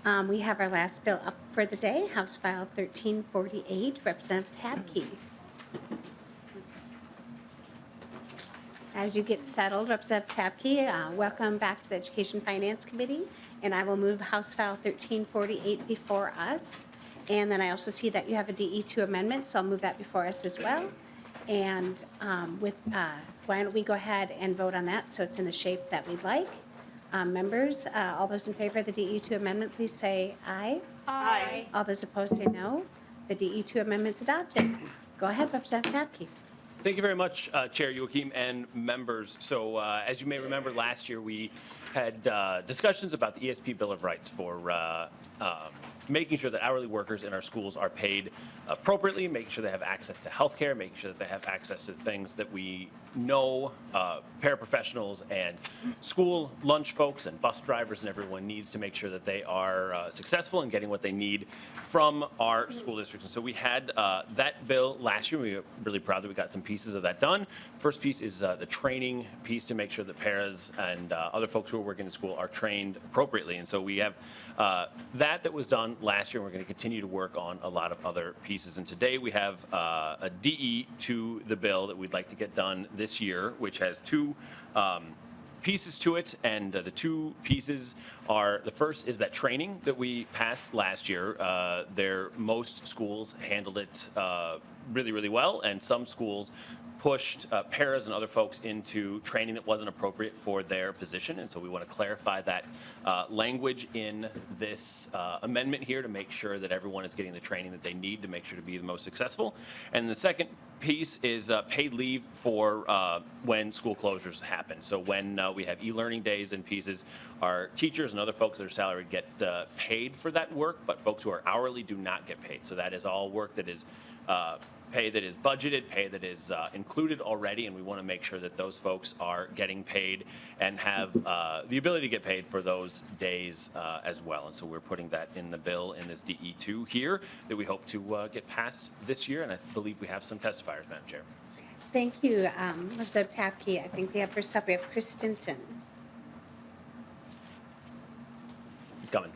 We have our last bill up for the day, House File 1348, Representative Tabke. As you get settled, Representative Tabke, welcome back to the Education Finance Committee, and I will move House File 1348 before us. And then I also see that you have a DE2 amendment, so I'll move that before us as well. And why don't we go ahead and vote on that so it's in the shape that we'd like. Members, all those in favor of the DE2 amendment, please say aye. Aye. All those opposed say no. The DE2 amendment's adopted. Go ahead, Representative Tabke. Thank you very much, Chair Joachim and members. So as you may remember, last year we had discussions about the ESP Bill of Rights for making sure that hourly workers in our schools are paid appropriately, making sure they have access to health care, making sure that they have access to things that we know paraprofessionals and school lunch folks and bus drivers and everyone needs to make sure that they are successful in getting what they need from our school districts. And so we had that bill last year. We were really proud that we got some pieces of that done. First piece is the training piece to make sure that paras and other folks who are working in school are trained appropriately. And so we have that was done last year. We're going to continue to work on a lot of other pieces. And today we have a DE to the bill that we'd like to get done this year, which has two pieces to it, and the two pieces are, the first is that training that we passed last year. Most schools handled it really, really well, and some schools pushed paras and other folks into training that wasn't appropriate for their position, and so we want to clarify that language in this amendment here to make sure that everyone is getting the training that they need to make sure to be the most successful. And the second piece is paid leave for when school closures happen. So when we have e-learning days and pieces, our teachers and other folks that are salaried get paid for that work, but folks who are hourly do not get paid. So that is all work that is pay that is budgeted, pay that is included already, and we want to make sure that those folks are getting paid and have the ability to get paid for those days as well. And so we're putting that in the bill in this DE2 here that we hope to get passed this year, and I believe we have some testifiers, Madam Chair. Thank you, Representative Tabke. I think we have first up, we have Chris Stinson. He's coming.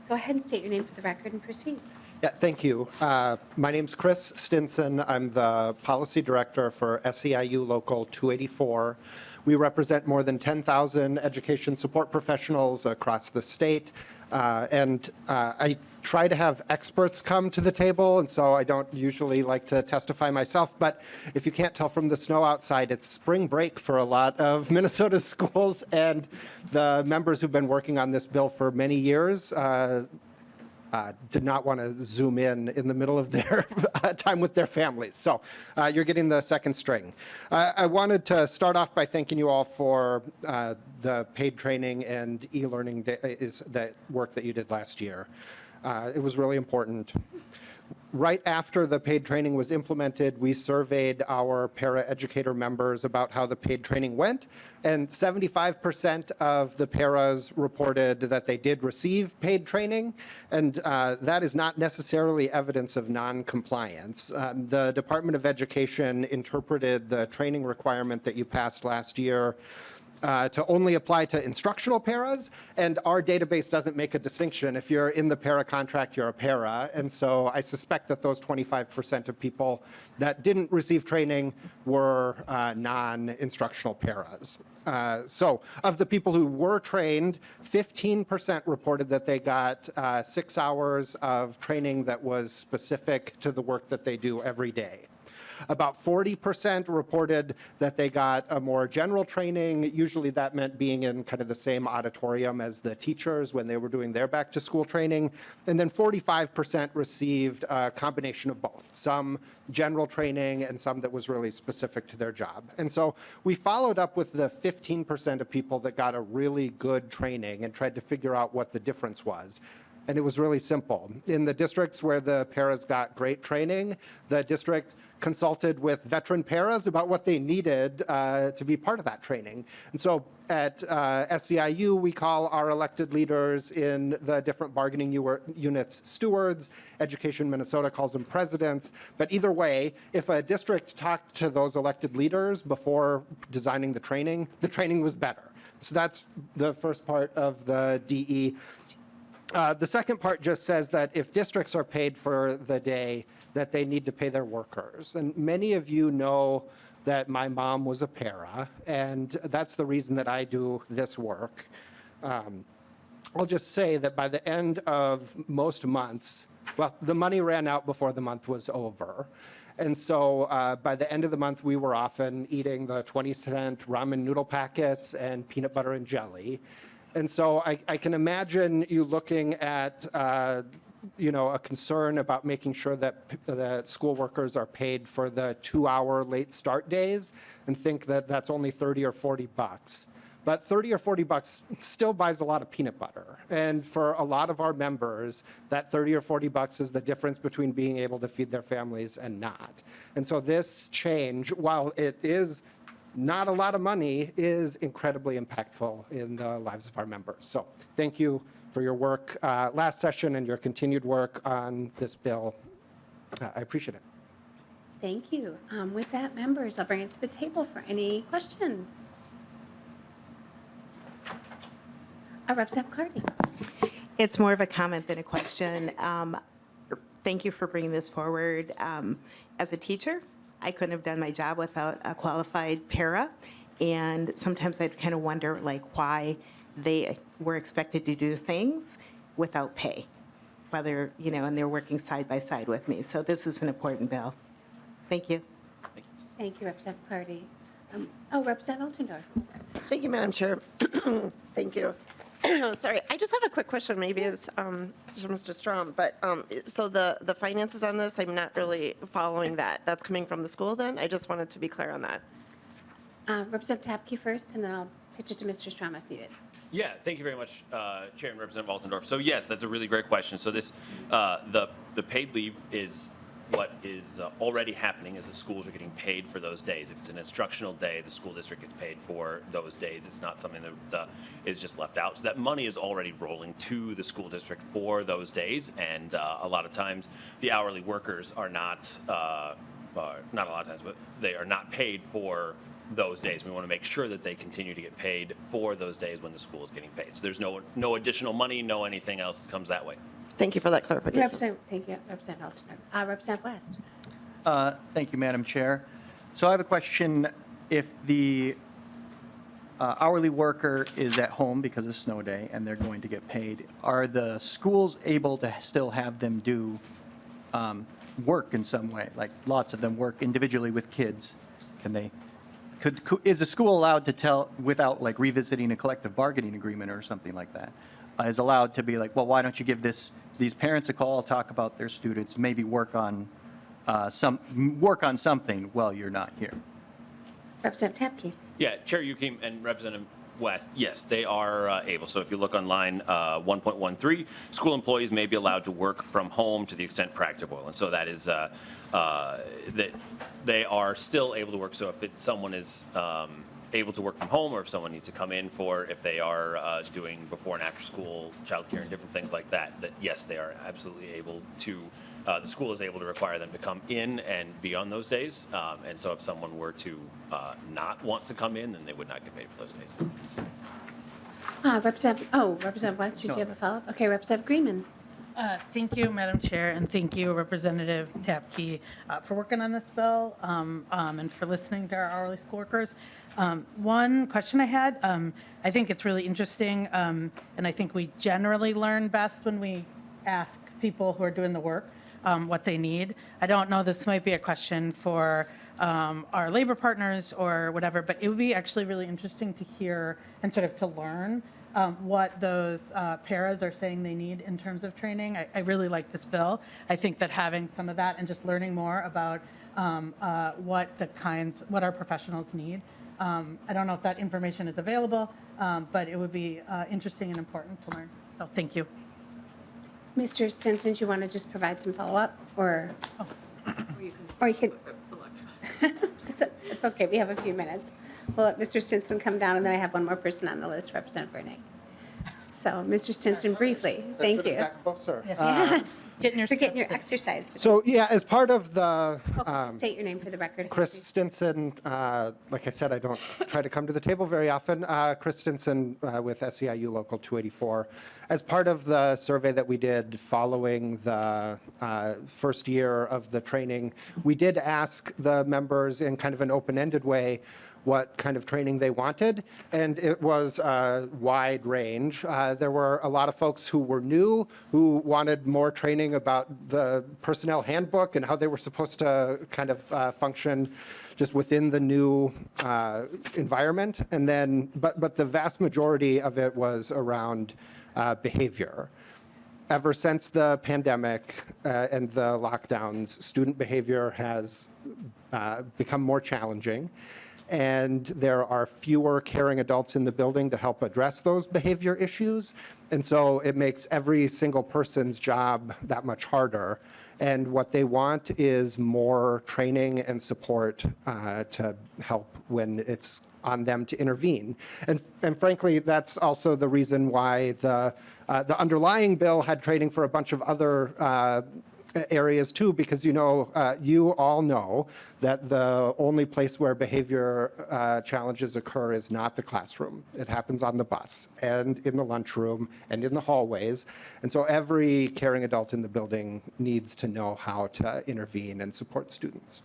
Go ahead and state your name for the record and proceed. Yeah, thank you. My name's Chris Stinson. I'm the Policy Director for SEIU Local 284. We represent more than 10,000 education support professionals across the state. I try to have experts come to the table, and so I don't usually like to testify myself. But if you can't tell from the snow outside, it's spring break for a lot of Minnesota schools, and the members who've been working on this bill for many years did not want to zoom in the middle of their time with their families. So you're getting the second string. I wanted to start off by thanking you all for the paid training and e-learning that work that you did last year. It was really important. Right after the paid training was implemented, we surveyed our para-educator members about how the paid training went, and 75% of the paras reported that they did receive paid training, and that is not necessarily evidence of non-compliance. The Department of Education interpreted the training requirement that you passed last year to only apply to instructional paras, and our database doesn't make a distinction. If you're in the para contract, you're a para, and so I suspect that those 25% of people that didn't receive training were non-instructional paras. So of the people who were trained, 15% reported that they got 6 hours of training that was specific to the work that they do every day. About 40% reported that they got a more general training. Usually that meant being in kind of the same auditorium as the teachers when they were doing their back to school training. And then 45% received a combination of both, some general training and some that was really specific to their job. And so we followed up with the 15% of people that got a really good training and tried to figure out what the difference was. And it was really simple. In the districts where the paras got great training, the district consulted with veteran paras about what they needed to be part of that training. And so at SEIU, we call our elected leaders in the different bargaining units stewards. Education Minnesota calls them presidents. But either way, if a district talked to those elected leaders before designing the training was better. So that's the first part of the DE. The second part just says that if districts are paid for the day, that they need to pay their workers. And many of you know that my mom was a para, and that's the reason that I do this work. I'll just say that by the end of most months, well, the money ran out before the month was over. And so by the end of the month, we were often eating the 20-cent ramen noodle packets and peanut butter and jelly. And so I can imagine you looking at a concern about making sure that school workers are paid for the 2-hour late start days and think that that's only 30 or 40 bucks. But 30 or 40 bucks still buys a lot of peanut butter. And for a lot of our members, that 30 or 40 bucks is the difference between being able to feed their families and not. And so this change, while it is not a lot of money, is incredibly impactful in the lives of our members. So thank you for your work last session and your continued work on this bill. I appreciate it. Thank you. With that, members, I'll bring it to the table for any questions. Representative Clardy. It's more of a comment than a question. Thank you for bringing this forward. As a teacher, I couldn't have done my job without a qualified para, and sometimes I'd kind of wonder why they were expected to do things without pay, whether, and they're working side by side with me. So this is an important bill. Thank you. Thank you, Representative Clardy. Representative Altendorf. Thank you, Madam Chair. Thank you. Sorry, I just have a quick question. Maybe it's for Mr. Strom, but so the finances on this, I'm not really following that. That's coming from the school then? I just wanted to be clear on that. Representative Tapke first, and then I'll pitch it to Mr. Strom if needed. Yeah, thank you very much, Chair and Representative Altendorf. So yes, that's a really great question. So this, the paid leave is what is already happening is the schools are getting paid for those days. If it's an instructional day, the school district gets paid for those days. It's not something that is just left out. So that money is already rolling to the school district for those days. And a lot of times the hourly workers are not a lot of times, but they are not paid for those days. We want to make sure that they continue to get paid for those days when the school is getting paid. So there's no additional money, no anything else that comes that way. Thank you for that clarification. Thank you, Representative Altendorf. Representative West. Thank you, Madam Chair. So I have a question. If the hourly worker is at home because of snow day and they're going to get paid, are the schools able to still have them do work in some way? Like lots of them work individually with kids. Can they? Is the school allowed to tell, without like revisiting a collective bargaining agreement or something like that, is allowed to be like, well, why don't you give these parents a call, talk about their students, maybe work on something while you're not here? Representative Tapke. Yeah, Chair Yukim and Representative West, yes, they are able. So if you look on line 1.13, school employees may be allowed to work from home to the extent practicable. And so that is that they are still able to work. So if someone is able to work from home, or if someone needs to come in if they are doing before and after school childcare and different things like that, that yes, they are absolutely able to, the school is able to require them to come in and be on those days. And so if someone were to not want to come in, then they would not get paid for those days. Representative West, did you have a follow-up? Okay, Representative Greenman. Thank you, Madam Chair, and thank you, Representative Tapke, for working on this bill and for listening to our hourly school workers. One question I had, I think it's really interesting, and I think we generally learn best when we ask people who are doing the work what they need. I don't know, this might be a question for our labor partners or whatever, but it would be actually really interesting to hear and sort of to learn what those paras are saying they need in terms of training. I really like this bill. I think that having some of that and just learning more about what our professionals need. I don't know if that information is available, but it would be interesting and important to learn. So thank you. Mr. Stinson, do you want to just provide some follow-up, or? Or you could. It's okay, we have a few minutes. We'll let Mr. Stinson come down, and then I have one more person on the list, Representative Bernick. So, Mr. Stinson, briefly, thank you. Sir. Yes, Getting your for getting your steps exercise. So, yeah, as part of the State your name for the record. Chris Stinson, like I said, I don't try to come to the table very often. Chris Stinson with SEIU Local 284. As part of the survey that we did following the first year of the training, we did ask the members in kind of an open-ended way what kind of training they wanted, and it was a wide range. There were a lot of folks who were new, who wanted more training about the personnel handbook and how they were supposed to kind of function just within the new environment. And then, but the vast majority of it was around behavior. Ever since the pandemic and the lockdowns, student behavior has become more challenging. And there are fewer caring adults in the building to help address those behavior issues. And so it makes every single person's job that much harder. And what they want is more training and support to help when it's on them to intervene. And frankly, that's also the reason why the underlying bill had training for a bunch of other areas too, because you all know that the only place where behavior challenges occur is not the classroom. It happens on the bus and in the lunchroom and in the hallways. And so every caring adult in the building needs to know how to intervene and support students.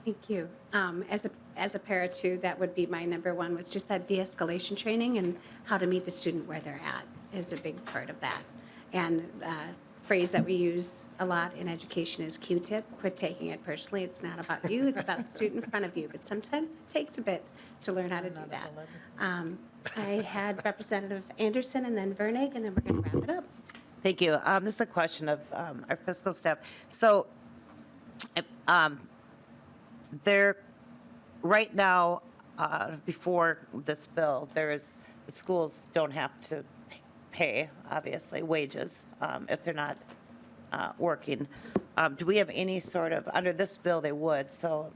Thank you. As a para too, that would be my number one, was just that de-escalation training and how to meet the student where they're at is a big part of that. And phrase that we use a lot in education is Q-tip, quit taking it personally. It's not about you, it's about the student in front of you, but sometimes it takes a bit to learn how to do that. I had Representative Anderson and then Vernig, and then we're going to wrap it up. Thank you. This is a question of our fiscal staff. So there, right now, before this bill, the schools don't have to pay, obviously, wages if they're not working. Do we have any sort of, under this bill, they would, so,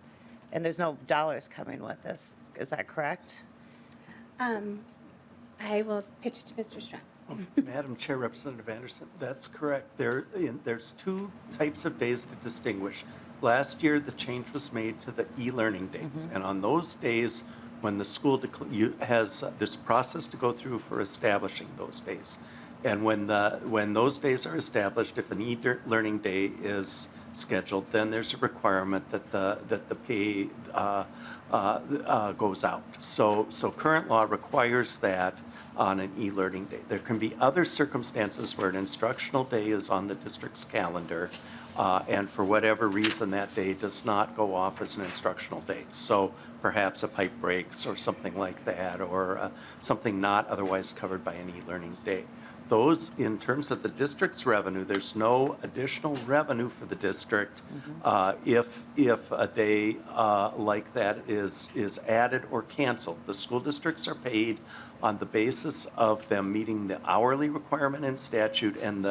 and there's no dollars coming with this, is that correct? I will pitch it to Mr. Strong. Madam Chair, Representative Anderson, that's correct. There's two types of days to distinguish. Last year, the change was made to the e-learning days, and on those days, when the school has, there's a process to go through for establishing those days. And when those days are established, if an e-learning day is scheduled, then there's a requirement that the pay goes out. So current law requires that on an e-learning day. There can be other circumstances where an instructional day is on the district's calendar, and for whatever reason, that day does not go off as an instructional day. So perhaps a pipe breaks or something like that, or something not otherwise covered by an e-learning day. Those, in terms of the district's revenue, there's no additional revenue for the district if a day like that is added or canceled. The school districts are paid on the basis of them meeting the hourly requirement in statute, and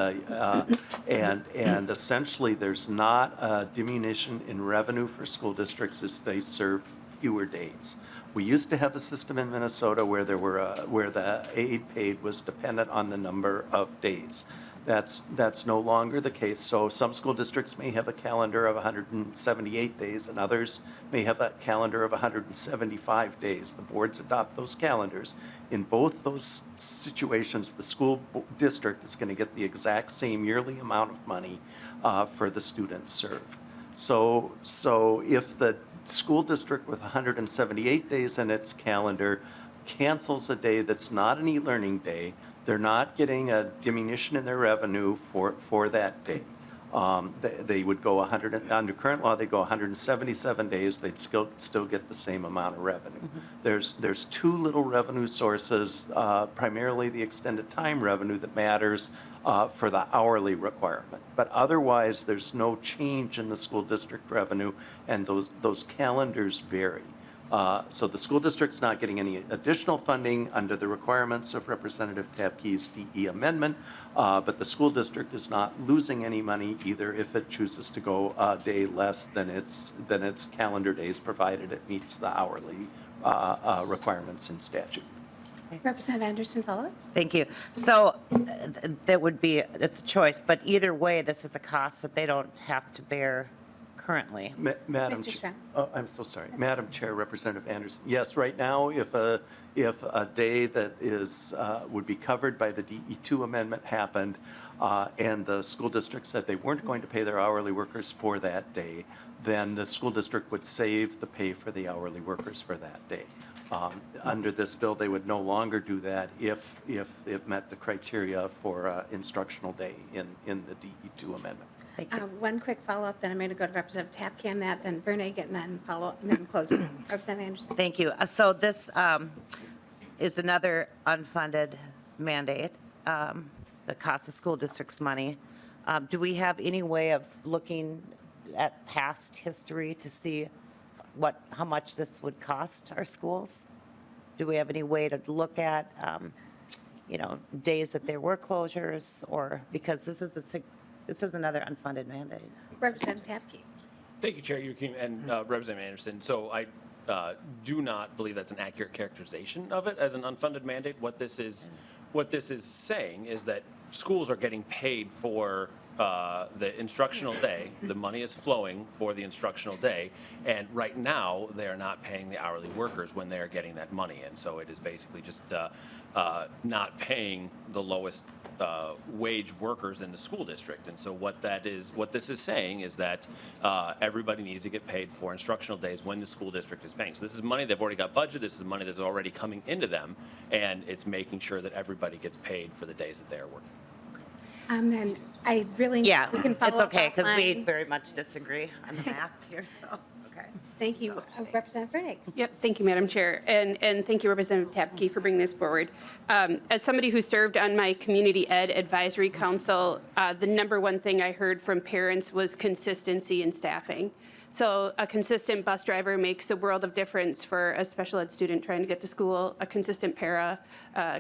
and essentially there's not a diminution in revenue for school districts as they serve fewer days. We used to have a system in Minnesota where where the aid paid was dependent on the number of days. That's no longer the case. So some school districts may have a calendar of 178 days, and others may have a calendar of 175 days. The boards adopt those calendars. In both those situations, the school district is going to get the exact same yearly amount of money for the students served. So if the school district with 178 days in its calendar cancels a day that's not an e-learning day, they're not getting a diminution in their revenue for that day. They would go under current law, they go 177 days, they'd still get the same amount of revenue. There's two little revenue sources, primarily the extended time revenue that matters for the hourly requirement. But otherwise, there's no change in the school district revenue, and those calendars vary. So the school district's not getting any additional funding under the requirements of Representative Tapke's DE amendment, but the school district is not losing any money either if it chooses to go a day less than its calendar days, provided it meets the hourly requirements in statute. Representative Anderson, follow-up? Thank you. So that would be, it's a choice, but either way, this is a cost that they don't have to bear currently. Madam Mr. Chair. Stroud. Oh, I'm so sorry. Madam Chair, Representative Anderson. Yes, right now, if a day that is, would be covered by the DE2 amendment happened, and the school district said they weren't going to pay their hourly workers for that day, then the school district would save the pay for the hourly workers for that day. Under this bill, they would no longer do that if it met the criteria for instructional day in the DE2 amendment. One quick follow-up, then I'm going to go to Representative Tapke on that, then Vernig, and then follow-up, and then closing. Representative Anderson. Thank you. So this is another unfunded mandate that costs the school districts money. Do we have any way of looking at past history to see how much this would cost our schools? Do we have any way to look at, days that there were closures, or, because this is another unfunded mandate? Representative Tapke. Thank you, Chair Yukim and Representative Anderson. So I do not believe that's an accurate characterization of it as an unfunded mandate. What this is saying is that schools are getting paid for the instructional day. The money is flowing for the instructional day, and right now they are not paying the hourly workers when they are getting that money. And so it is basically just not paying the lowest wage workers in the school district. And so what this is saying is that everybody needs to get paid for instructional days when the school district is paying. So this is money they've already got budgeted. This is money that's already coming into them, and it's making sure that everybody gets paid for the days that they are working. Then I really, Yeah, we can follow it's up okay, because we offline. very much disagree on the math here, so, okay. Thank you. Representative Vernig. Yep, thank you, Madam Chair, and thank you, Representative Tapke, for bringing this forward. As somebody who served on my Community Ed Advisory Council, the number one thing I heard from parents was consistency in staffing. So a consistent bus driver makes a world of difference for a special ed student trying to get to school. A consistent para,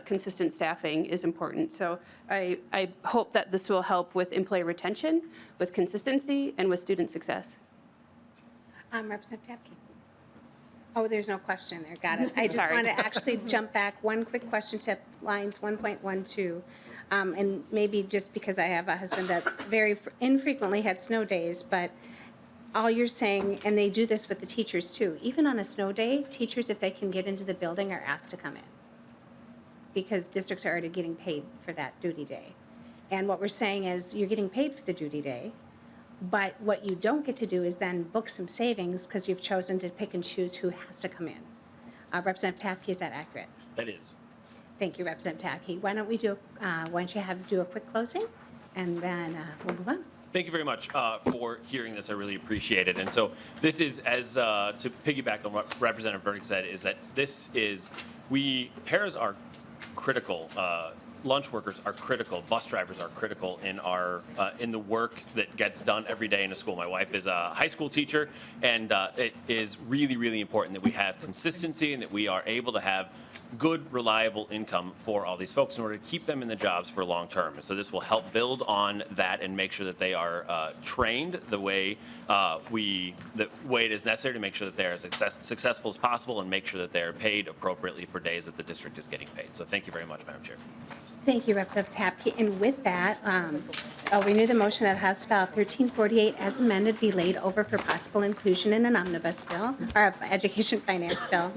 consistent staffing is important. So I hope that this will help with employee retention, with consistency, and with student success. Representative Tapke. Oh, there's no question there. Got it. I just Sorry. want to actually jump back. One quick question to lines 1.12. And maybe just because I have a husband that's very infrequently had snow days, but all you're saying, and they do this with the teachers too, even on a snow day, teachers, if they can get into the building, are asked to come in because districts are already getting paid for that duty day. And what we're saying is you're getting paid for the duty day, but what you don't get to do is then book some savings because you've chosen to pick and choose who has to come in. Representative Tapke, is that accurate? That is. Thank you, Representative Tapke. Why don't you do a quick closing, and then we'll move on. Thank you very much for hearing this. I really appreciate it. And so this is, as to piggyback on what Representative Vernig said, is that paras are critical. Lunch workers are critical. Bus drivers are critical in the work that gets done every day in a school. My wife is a high school teacher, and it is really, really important that we have consistency and that we are able to have good, reliable income for all these folks in order to keep them in the jobs for long term. And so this will help build on that and make sure that they are trained the way it is necessary to make sure that they're as successful as possible and make sure that they're paid appropriately for days that the district is getting paid. So thank you very much, Madam Chair. Thank you, Representative Tapke. And with that, I'll renew the motion that House File 1348 as amended be laid over for possible inclusion in an omnibus bill, or education finance bill.